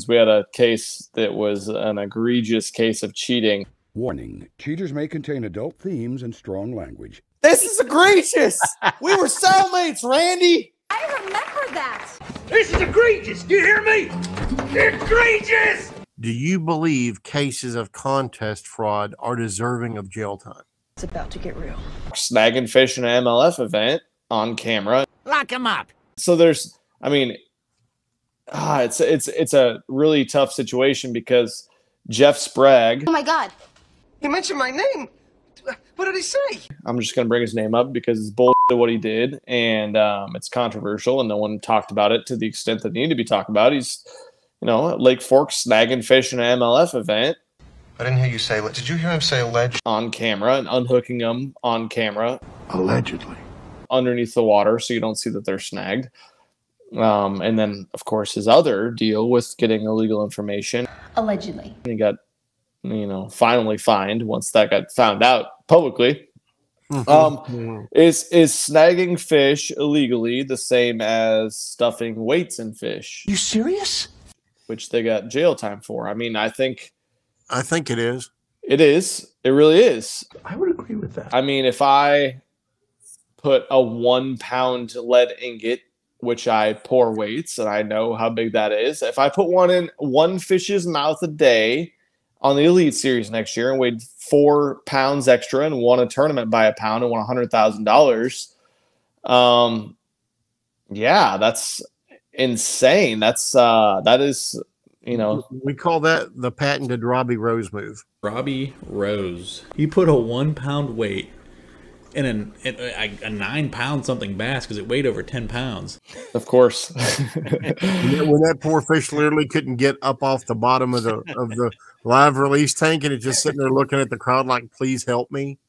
we had a case that was an egregious case of cheating. Warning, cheaters may contain adult themes and strong language. This is egregious. We were cellmates, Randy. I remember that. This is egregious. Do you hear me? Egregious. Do you believe cases of contest fraud are deserving of jail time? It's about to get real. Snagging fish in an MLF event on camera. Lock him up. So there's, I mean, it's a really tough situation because Jeff Sprague. Oh my God. He mentioned my name. What did he say? I'm just going to bring his name up because it's bullshit what he did, and it's controversial, and no one talked about it to the extent that it needed to be talked about. He's, at Lake Fork snagging fish in an MLF event. I didn't hear you say. Did you hear him say alleged? On camera and unhooking them on camera. Allegedly. Underneath the water so you don't see that they're snagged. And then, of course, his other deal with getting illegal information. Allegedly. He got, finally fined once that got found out publicly. Is snagging fish illegally the same as stuffing weights in fish? You serious? Which they got jail time for. I mean, I think it is. It is. It really is. I would agree with that. I mean, if I put a 1 pound lead ingot, which I pour weights, and I know how big that is. If I put one in one fish's mouth a day on the Elite Series next year and weighed 4 pounds extra and won a tournament by a pound and won $100,000, yeah, that's insane. That is, we call that the patented Robbie Rose move. Robbie Rose. You put a 1 pound weight in a 9 pound something bass because it weighed over 10 pounds. Of course. When that poor fish literally couldn't get up off the bottom of the live release tank and it's just sitting there looking at the crowd like, please help me.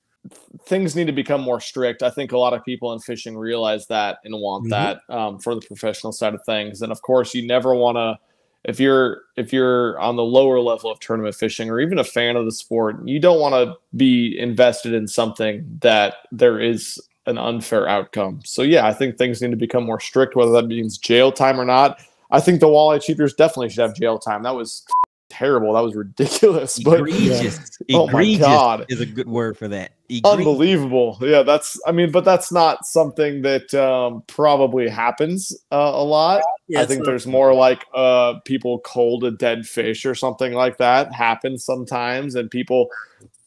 Things need to become more strict. I think a lot of people in fishing realize that and want that for the professional side of things. And of course, you never want to, if you're on the lower level of tournament fishing or even a fan of the sport, you don't want to be invested in something that there is an unfair outcome. So yeah, I think things need to become more strict, whether that means jail time or not. I think the walleye cheaters definitely should have jail time. That was terrible. That was ridiculous. But egregious. Oh my God, is a good word for that. Unbelievable. Yeah, but that's not something that probably happens a lot. I think there's more like people cold a dead fish or something like that happens sometimes, and people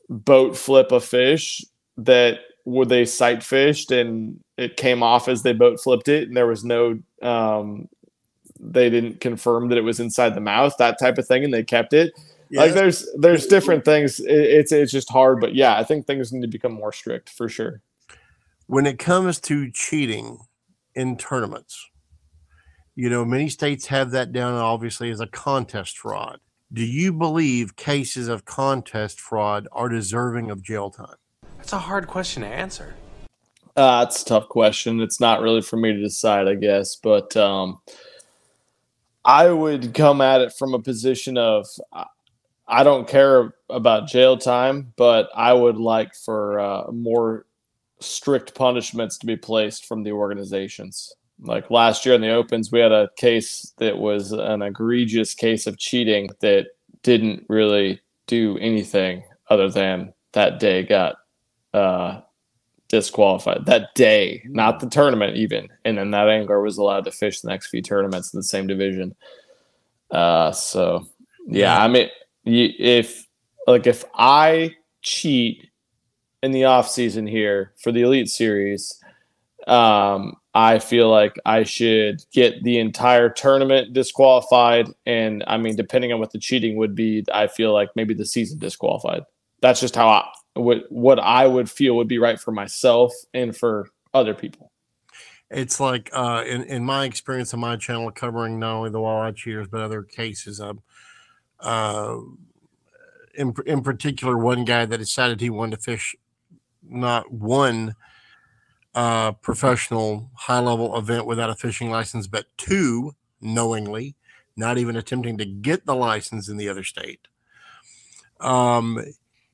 boat flip a fish that they sight fished and it came off as they boat flipped it, and there was no they didn't confirm that it was inside the mouth, that type of thing, and they kept it. Yeah. Like there's different things. It's just hard, but yeah, I think things need to become more strict for sure. When it comes to cheating in tournaments, many states have that down obviously as a contest fraud. Do you believe cases of contest fraud are deserving of jail time? That's a hard question to answer. It's a tough question. It's not really for me to decide, I guess, but I would come at it from a position of I don't care about jail time, but I would like for more strict punishments to be placed from the organizations. Like last year in the Opens, we had a case that was an egregious case of cheating that didn't really do anything other than that day got disqualified. That day, not the tournament even. And then that angler was allowed to fish the next few tournaments in the same division. So, yeah, I mean, if I cheat in the off season here for the Elite Series, I feel like I should get the entire tournament disqualified. And I mean, depending on what the cheating would be, I feel like maybe the season disqualified. That's just how what I would feel would be right for myself and for other people. It's like in my experience on my channel covering not only the walleye cheaters but other cases. In particular, one guy that decided he wanted to fish not one professional high-level event without a fishing license, but two knowingly, not even attempting to get the license in the other state.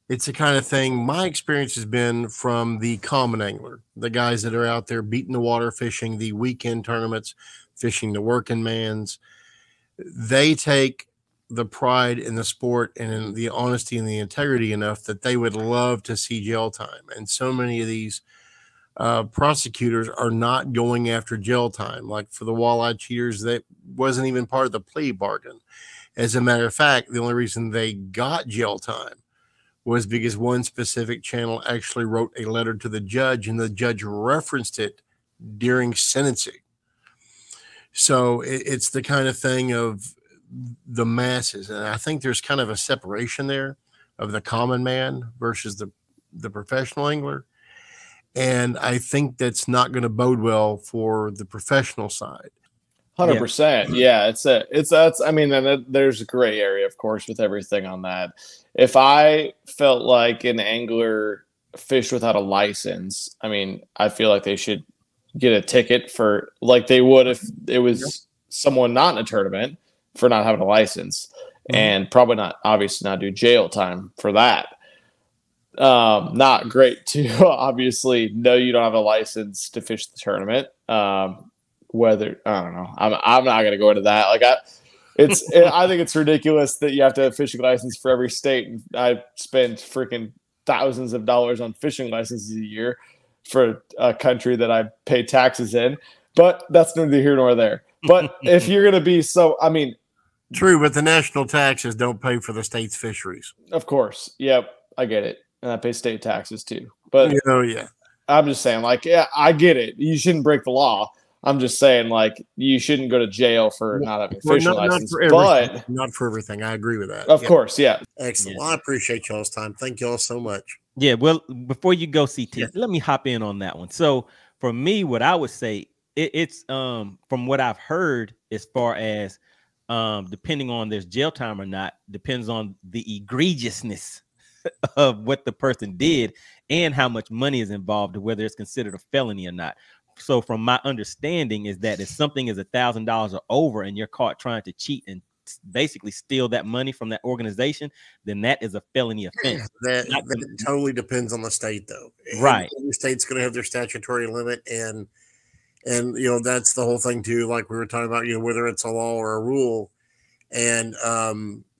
It's the kind of thing my experience has been from the common angler, the guys that are out there beating the water, fishing the weekend tournaments, fishing the working mans. They take the pride in the sport and in the honesty and the integrity enough that they would love to see jail time. And so many of these prosecutors are not going after jail time. Like for the walleye cheaters, that wasn't even part of the plea bargain. As a matter of fact, the only reason they got jail time was because one specific channel actually wrote a letter to the judge, and the judge referenced it during sentencing. So it's the kind of thing of the masses. And I think there's kind of a separation there of the common man versus the professional angler. And I think that's not going to bode well for the professional side. 100%. Yeah, that's. I mean, then there's a gray area, of course, with everything on that. If I felt like an angler fished without a license, I mean, I feel like they should get a ticket for like they would if it was someone not in a tournament for not having a license, and probably obviously not do jail time for that. Not great to obviously know you don't have a license to fish the tournament. Whether I don't know, I'm not going to go into that. Like I think it's ridiculous that you have to have a fishing license for every state. And I spend freaking thousands of dollars on fishing licenses a year for a country that I pay taxes in. But that's neither here nor there. But if you're going to be I mean, true, but the national taxes don't pay for the state's fisheries. Of course, yep, I get it, and I pay state taxes too. But yeah, I'm just saying, like, yeah, I get it. You shouldn't break the law. I'm just saying, like, you shouldn't go to jail for not having a fishing license. But not for everything. I agree with that. Of course, yeah. Excellent. Well, I appreciate y'all's time. Thank y'all so much. Yeah, well, before you go, CT, let me hop in on that one. So for me, what I would say, it's from what I've heard as far as depending on there's jail time or not, depends on the egregiousness of what the person did and how much money is involved, whether it's considered a felony or not. So from my understanding is that if something is $1,000 or over and you're caught trying to cheat and basically steal that money from that organization, then that is a felony offense. That totally depends on the state, though. Right. Every state's going to have their statutory limit, and you know that's the whole thing too. Like we were talking about, you know, whether it's a law or a rule, and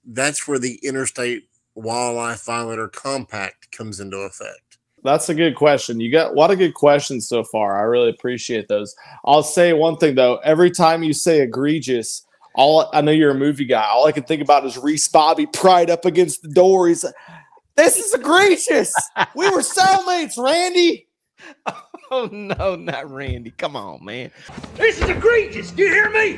that's where the Interstate Wildlife Violator Compact comes into effect. That's a good question. You got a lot of good questions so far. I really appreciate those. I'll say one thing though. Every time you say egregious, I know you're a movie guy. All I can think about is Reese Bobby pried up against the door. He's like, "This is egregious. We were cellmates, Randy." Oh no, not Randy. Come on, man. This is egregious. Do you hear me?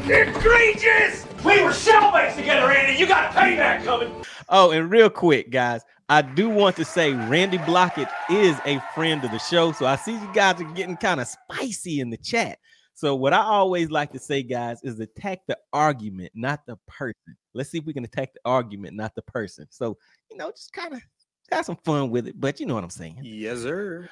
Egregious. We were cellmates together, Randy. You got a payback coming. Oh, and real quick, guys, I do want to say Randy Blaukat is a friend of the show. So I see you guys are getting kind of spicy in the chat. So what I always like to say, guys, is attack the argument, not the person. Let's see if we can attack the argument, not the person. So, you know, just kind of have some fun with it. But you know what I'm saying. Yes, sir.